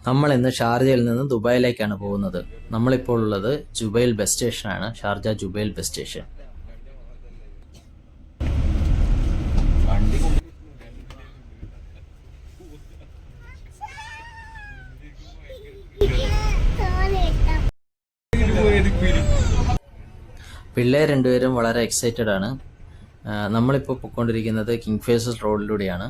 നമ്മൾ ഇന്ന് ഷാർജയിൽ നിന്ന് ദുബായിലേക്കാണ് പോകുന്നത്. നമ്മളിപ്പോൾ ഉള്ളത് ജുബൈൽ ബസ് സ്റ്റേഷനാണ്, ഷാർജ ജുബൈൽ ബസ് സ്റ്റേഷൻ. പിള്ളേർ രണ്ടുപേരും വളരെ എക്സൈറ്റഡ് ആണ്. നമ്മളിപ്പോൾ പോയിക്കൊണ്ടിരിക്കുന്നത് കിങ് ഫേസൽ റോഡിലൂടെയാണ്.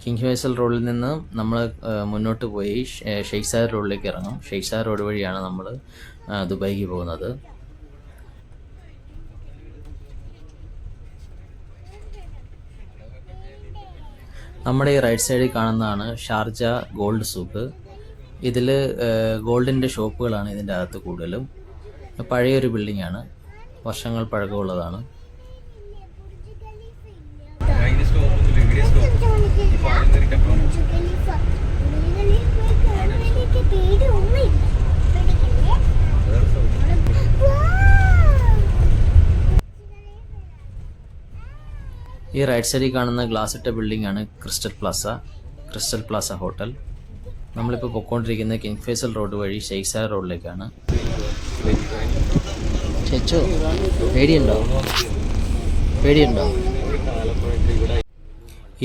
കിങ് ഫേസൽ റോഡിൽ നിന്ന് നമ്മൾ മുന്നോട്ട് പോയി ഷെയ്ഖ് സായർ റോഡിലേക്ക് ഇറങ്ങും. ഷെയ്ഖ് സായർ റോഡ് വഴിയാണ് നമ്മൾ ദുബായിക്ക് പോകുന്നത്. നമ്മുടെ ഈ റൈറ്റ് സൈഡിൽ കാണുന്നതാണ് ഷാർജ ഗോൾഡ് സൂക്ക്. ഇതിൽ ഗോൾഡിൻ്റെ ഷോപ്പുകളാണ് ഇതിൻ്റെ അകത്ത് കൂടുതലും. പഴയൊരു ബിൽഡിംഗ് ആണ്, വർഷങ്ങൾ പഴക്കമുള്ളതാണ്. ഈ റൈറ്റ് സൈഡിൽ കാണുന്ന ഗ്ലാസ് ഇട്ട ബിൽഡിംഗ് ആണ് ക്രിസ്റ്റൽ പ്ലാസ ഹോട്ടൽ. നമ്മളിപ്പോൾ പൊയ്ക്കൊണ്ടിരിക്കുന്നത് കിങ് ഫേസൽ റോഡ് വഴി ഷെയ്ഖ് സായർ റോഡിലേക്കാണ്. പേടിയുണ്ടോ?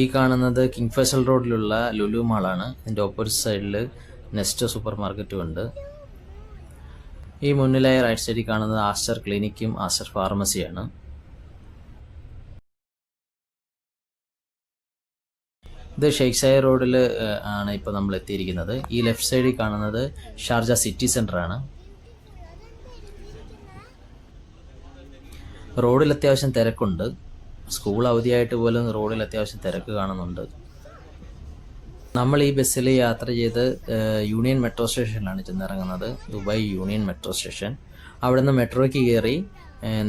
ഈ കാണുന്നത് കിങ് ഫേസൽ റോഡിലുള്ള ലുലു മാളാണ്. ഇതിൻ്റെ ഓപ്പോസിറ്റ് സൈഡിൽ നെസ്റ്റോ സൂപ്പർ മാർക്കറ്റും ഉണ്ട്. ഈ മുന്നിലായി റൈറ്റ് സൈഡിൽ കാണുന്നത് ആസ്റ്റർ ക്ലിനിക്കും ആസ്റ്റർ ഫാർമസിയാണ്. ഇത് ഷെയ്ഖ് സായർ റോഡിൽ ആണ് ഇപ്പോൾ നമ്മൾ എത്തിയിരിക്കുന്നത്. ഈ ലെഫ്റ്റ് സൈഡിൽ കാണുന്നത് ഷാർജ സിറ്റി സെൻ്ററാണ്. റോഡിൽ അത്യാവശ്യം തിരക്കുണ്ട്. സ്കൂൾ അവധിയായിട്ട് പോലും റോഡിൽ അത്യാവശ്യം തിരക്ക് കാണുന്നുണ്ട്. നമ്മൾ ഈ ബസ്സിൽ യാത്ര ചെയ്ത് യൂണിയൻ മെട്രോ സ്റ്റേഷനിലാണ് ചെന്നിറങ്ങുന്നത്. Dubai union metro station. അവിടെ നിന്ന് മെട്രോയ്ക്ക് കയറി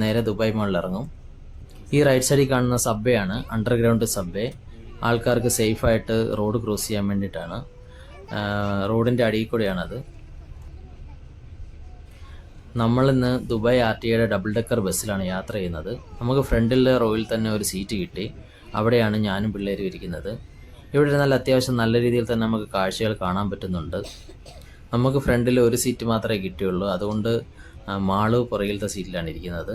നേരെ ദുബായ് മാളിൽ ഇറങ്ങും. ഈ റൈറ്റ് സൈഡിൽ കാണുന്ന സബ്വേ ആണ്, അണ്ടർഗ്രൗണ്ട് സബ്വേ. ആൾക്കാർക്ക് സേഫായിട്ട് റോഡ് ക്രോസ് ചെയ്യാൻ വേണ്ടിയിട്ടാണ്. റോഡിൻ്റെ അടിയിൽ കൂടെയാണത്. നമ്മളിന്ന് ദുബായ് RTA ഡബിൾ ഡെക്കർ ബസ്സിലാണ് യാത്ര ചെയ്യുന്നത്. നമുക്ക് ഫ്രണ്ടിലെ റോയിൽ തന്നെ ഒരു സീറ്റ് കിട്ടി. അവിടെയാണ് ഞാനും പിള്ളേരും ഇരിക്കുന്നത്. ഇവിടെ നല്ല അത്യാവശ്യം നല്ല രീതിയിൽ തന്നെ നമുക്ക് കാഴ്ചകൾ കാണാൻ പറ്റുന്നുണ്ട്. നമുക്ക് ഫ്രണ്ടിൽ ഒരു സീറ്റ് മാത്രമേ കിട്ടിയുള്ളൂ. അതുകൊണ്ട് മാള് പുറകിലത്തെ സീറ്റിലാണ് ഇരിക്കുന്നത്.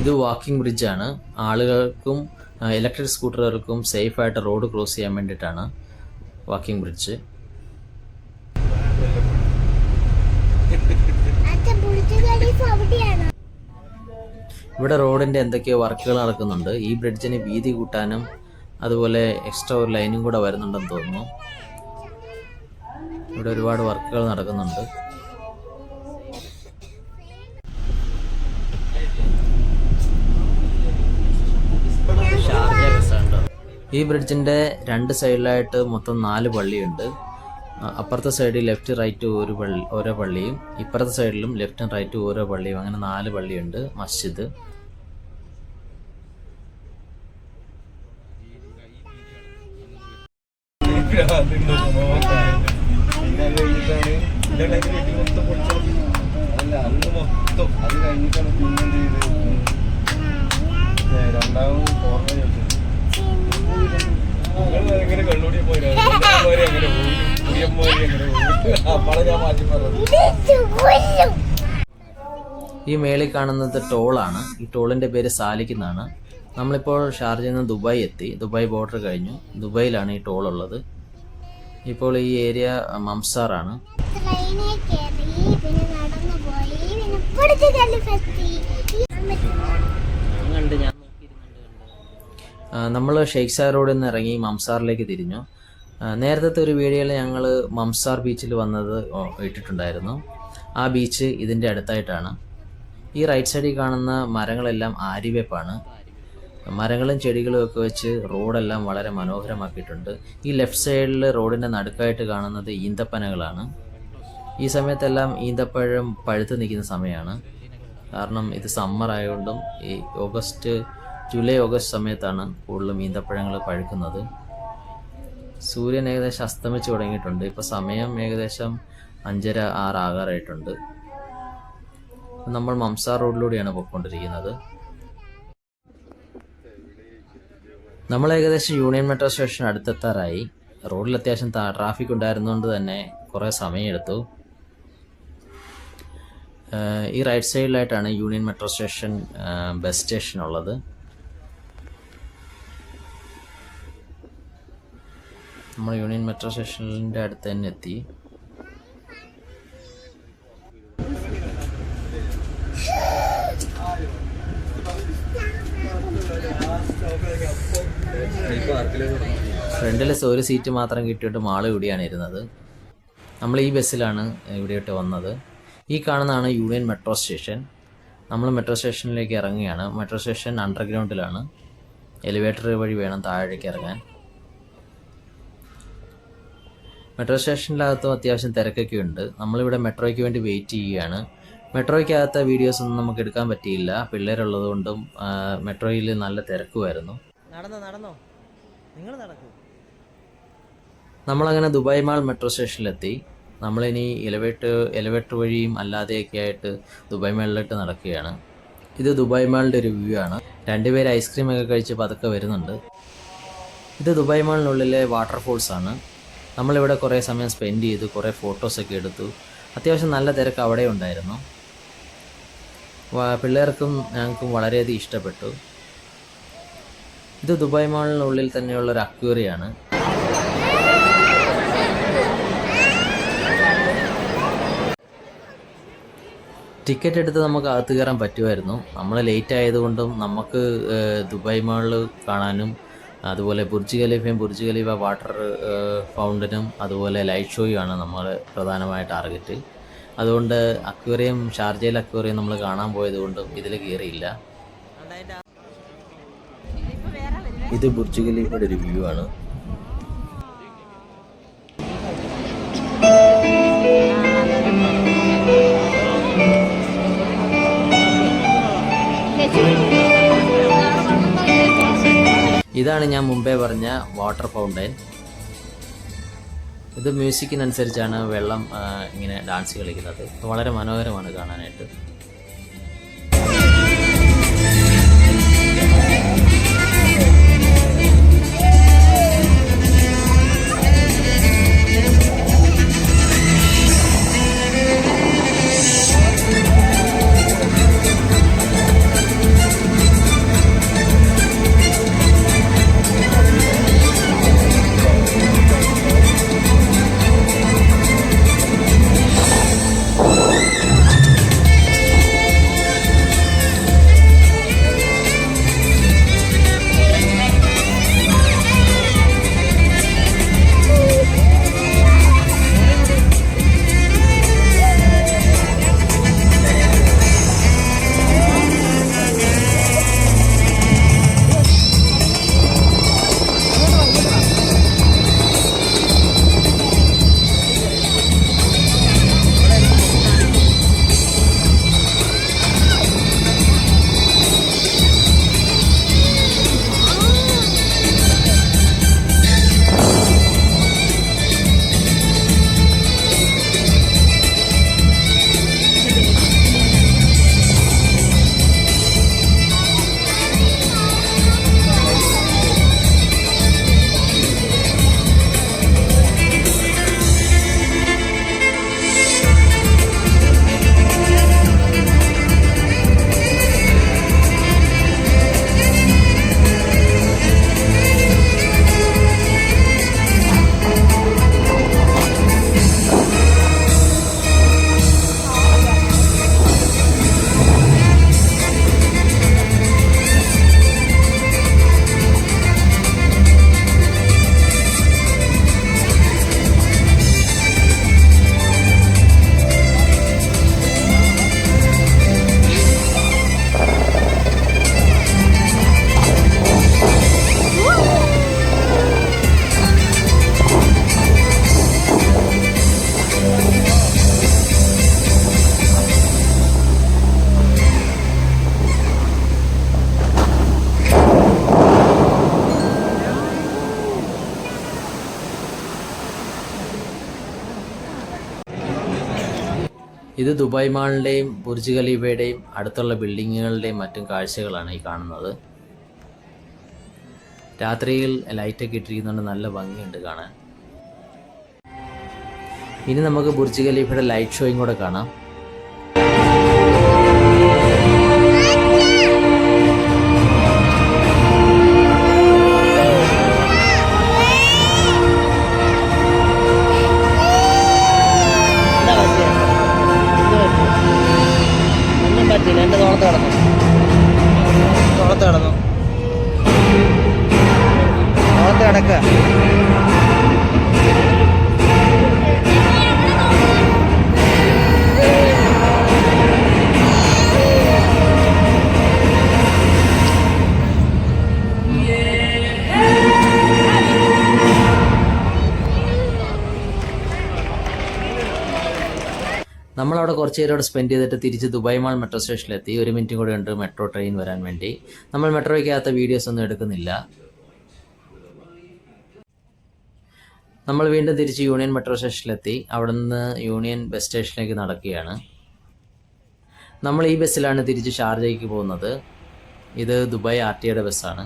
ഇത് വാക്കിംഗ് ബ്രിഡ്ജാണ്. ആളുകൾക്കും ഇലക്ട്രിക് സ്കൂട്ടറുകൾക്കും സേഫായിട്ട് റോഡ് ക്രോസ് ചെയ്യാൻ വേണ്ടിയിട്ടാണ് വാക്കിംഗ് ബ്രിഡ്ജ്. ഇവിടെ റോഡിൻ്റെ എന്തൊക്കെയോ വർക്കുകൾ നടക്കുന്നുണ്ട്. ഈ ബ്രിഡ്ജിന് വീതി കൂട്ടാനും അതുപോലെ എക്സ്ട്രാ ഒരു ലൈനും കൂടെ വരുന്നുണ്ടെന്ന് തോന്നുന്നു. ഇവിടെ ഒരുപാട് വർക്കുകൾ നടക്കുന്നുണ്ട്. ഈ ബ്രിഡ്ജിൻ്റെ രണ്ട് സൈഡിലായിട്ട് മൊത്തം 4 പള്ളിയുണ്ട്. അപ്പുറത്തെ സൈഡിൽ ലെഫ്റ്റ് റൈറ്റ് ഓരോ പള്ളിയും, ഇപ്പുറത്തെ സൈഡിലും ലെഫ്റ്റും റൈറ്റും ഓരോ പള്ളിയും, അങ്ങനെ 4 പള്ളിയുണ്ട്. മസ്ജിദ്. ഈ മേളിൽ കാണുന്നത് ടോളാണ്. ഈ ടോളിൻ്റെ പേര് സാലിക് എന്നാണ്. നമ്മളിപ്പോൾ ഷാർജയിൽ നിന്ന് ദുബായ് എത്തി. ദുബായ് ബോർഡർ കഴിഞ്ഞു. ദുബായിലാണ് ഈ ടോൾ ഉള്ളത്. ഇപ്പോൾ ഈ ഏരിയ മംസാറാണ്. നമ്മൾ ഷെയ്ഖ് സായർ റോഡിൽ നിന്ന് ഇറങ്ങി മംസാറിലേക്ക് തിരിഞ്ഞു. നേരത്തെ ഒരു വീഡിയോയിൽ ഞങ്ങൾ മംസാർ ബീച്ചിൽ വന്നത് ഇട്ടിട്ടുണ്ടായിരുന്നു. ആ ബീച്ച് ഇതിൻ്റെ അടുത്തായിട്ടാണ്. ഈ റൈറ്റ് സൈഡിൽ കാണുന്ന മരങ്ങളെല്ലാം ആര്യവേപ്പാണ്. മരങ്ങളും ചെടികളും ഒക്കെ വെച്ച് റോഡെല്ലാം വളരെ മനോഹരമാക്കിയിട്ടുണ്ട്. ഈ ലെഫ്റ്റ് സൈഡിൽ റോഡിൻ്റെ നടുക്കായിട്ട് കാണുന്നത് ഈന്തപ്പനകളാണ്. ഈ സമയത്തെല്ലാം ഈന്തപ്പഴം പഴുത്ത് നിൽക്കുന്ന സമയമാണ്. കാരണം ഇത് സമ്മർ ആയതുകൊണ്ടും ഈ ജൂലൈ ഓഗസ്റ്റ് സമയത്താണ് കൂടുതലും ഈന്തപ്പഴങ്ങൾ പഴുക്കുന്നത്. സൂര്യൻ ഏകദേശം അസ്തമിച്ച് തുടങ്ങിയിട്ടുണ്ട്. ഇപ്പോൾ സമയം ഏകദേശം 5:30-6 ആകാറായിട്ടുണ്ട്. നമ്മൾ മംസാർ റോഡിലൂടെയാണ് പോയിക്കൊണ്ടിരിക്കുന്നത്. നമ്മൾ ഏകദേശം യൂണിയൻ മെട്രോ സ്റ്റേഷൻ അടുത്തെത്താറായി. റോഡിൽ അത്യാവശ്യം ട്രാഫിക് ഉണ്ടായിരുന്നുകൊണ്ട് തന്നെ കുറേ സമയമെടുത്തു. ഈ റൈറ്റ് സൈഡിലായിട്ടാണ് union metro station bus station ഉള്ളത്. നമ്മൾ യൂണിയൻ മെട്രോ സ്റ്റേഷനിൻ്റെ അടുത്ത് തന്നെ എത്തി. ഫ്രണ്ടിൽ ഒരു സീറ്റ് മാത്രം കിട്ടിയിട്ട് മാൾ ഇവിടെയാണ് ഇരുന്നത്. നമ്മൾ ഈ ബസ്സിലാണ് ഇവിടെയോട്ട് വന്നത്. ഈ കാണുന്നതാണ് യൂണിയൻ മെട്രോ സ്റ്റേഷൻ. നമ്മൾ മെട്രോ സ്റ്റേഷനിലേക്ക് ഇറങ്ങുകയാണ്. Metro station അണ്ടർഗ്രൗണ്ടിലാണ്. എലിവേറ്റർ വഴി വേണം താഴേക്ക് ഇറങ്ങാൻ. മെട്രോ സ്റ്റേഷനിലകത്തും അത്യാവശ്യം തിരക്കൊക്കെ ഉണ്ട്. നമ്മളിവിടെ മെട്രോയ്ക്ക് വേണ്ടി വെയിറ്റ് ചെയ്യുകയാണ്. മെട്രോയ്ക്കകത്തെ വീഡിയോസ് ഒന്നും നമുക്ക് എടുക്കാൻ പറ്റിയില്ല, പിള്ളേരുള്ളത് കൊണ്ടും. മെട്രോയിൽ നല്ല തിരക്കുമായിരുന്നു. നടന്നോ നിങ്ങൾ നടക്കൂ. നമ്മളങ്ങനെ ദുബായ് മാൾ മെട്രോ സ്റ്റേഷനിലെത്തി. നമ്മളിനി എലിവേറ്റർ വഴിയും അല്ലാതെയൊക്കെ ആയിട്ട് ദുബായ് മാളിലോട്ട് നടക്കുകയാണ്. ഇത് ദുബായ് മാളിൻ്റെ ഒരു വ്യൂ ആണ്. രണ്ടുപേര് ഐസ്ക്രീമൊക്കെ കഴിച്ച് പതുക്കെ വരുന്നുണ്ട്. ഇത് ദുബായ് മാളിനുള്ളിലെ വാട്ടർഫോൾസ് ആണ്. നമ്മളിവിടെ കുറേ സമയം സ്പെൻഡ് ചെയ്തു, കുറേ ഫോട്ടോസൊക്കെ എടുത്തു. അത്യാവശ്യം നല്ല തിരക്ക് അവിടെ ഉണ്ടായിരുന്നു. പിള്ളേർക്കും ഞങ്ങൾക്കും വളരെയധികം ഇഷ്ടപ്പെട്ടു. ഇത് ദുബായ് മാളിനുള്ളിൽ തന്നെയുള്ള ഒരു അക്വേറിയാണ്. ടിക്കറ്റ് എടുത്ത് നമുക്ക് അകത്ത് കയറാൻ പറ്റുമായിരുന്നു. നമ്മൾ ലേറ്റ് ആയതുകൊണ്ടും നമുക്ക് ദുബായ് മാളിൽ കാണാനും അതുപോലെ ബുർജ് ഖലീഫ വാട്ടർ ഫൗണ്ടനും അതുപോലെ ലൈറ്റ് ഷോയുമാണ് നമ്മൾ പ്രധാനമായ ടാർഗറ്റ്. അതുകൊണ്ട് ഷാർജയിൽ അക്വേറിയം നമ്മൾ കാണാൻ പോയതുകൊണ്ടും ഇതിൽ കയറിയില്ല. ഇത് ബുർജ് ഖലീഫയുടെ ഒരു വ്യൂ ആണ്. ഇതാണ് ഞാൻ മുമ്പേ പറഞ്ഞ വാട്ടർ ഫൗണ്ടൈൻ. ഇത് മ്യൂസിക്കിനനുസരിച്ചാണ് വെള്ളം ഇങ്ങനെ ഡാൻസ് കളിക്കുന്നത്. വളരെ മനോഹരമാണ് കാണാനായിട്ട്. ഇത് ദുബായ് മാളിൻ്റെയും ബുർജ് ഖലീഫയുടെയും അടുത്തുള്ള ബിൽഡിങ്ങുകളുടെയും മറ്റും കാഴ്ചകളാണ് ഈ കാണുന്നത്. രാത്രിയിൽ ലൈറ്റൊക്കെ ഇട്ടിരിക്കുന്നുണ്ട്, നല്ല ഭംഗിയുണ്ട് കാണാൻ. ഇനി നമുക്ക് ബുർജ് ഖലീഫയുടെ ലൈറ്റ് ഷോയും കൂടെ കാണാം. ഒന്നും പറ്റില്ല, എൻ്റെ തോളത്ത് കിടന്നു. തോളത്ത് കിടക്കുക. നമ്മളവിടെ കുറച്ച് നേരം അവിടെ സ്പെൻഡ് ചെയ്തിട്ട് തിരിച്ച് ദുബായ് മാൾ മെട്രോ സ്റ്റേഷനിലെത്തി. 1 മിനിറ്റും കൂടെ ഉണ്ട് മെട്രോ ട്രെയിൻ വരാൻ വേണ്ടി. നമ്മൾ മെട്രോയ്ക്കകത്ത വീഡിയോസ് ഒന്നും എടുക്കുന്നില്ല. നമ്മൾ വീണ്ടും തിരിച്ച് യൂണിയൻ മെട്രോ സ്റ്റേഷനിലെത്തി. അവിടെ നിന്ന് യൂണിയൻ ബസ് സ്റ്റേഷനിലേക്ക് നടക്കുകയാണ്. നമ്മൾ ഈ ബസ്സിലാണ് തിരിച്ച് ഷാർജയ്ക്ക് പോകുന്നത്. ഇത് ദുബായ് RTA ബസ്സാണ്.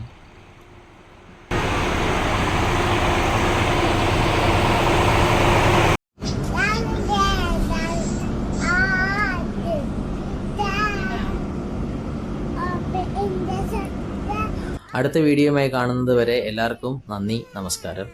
അടുത്ത വീഡിയോയുമായി കാണുന്നത് വരെ എല്ലാവർക്കും നന്ദി, നമസ്കാരം.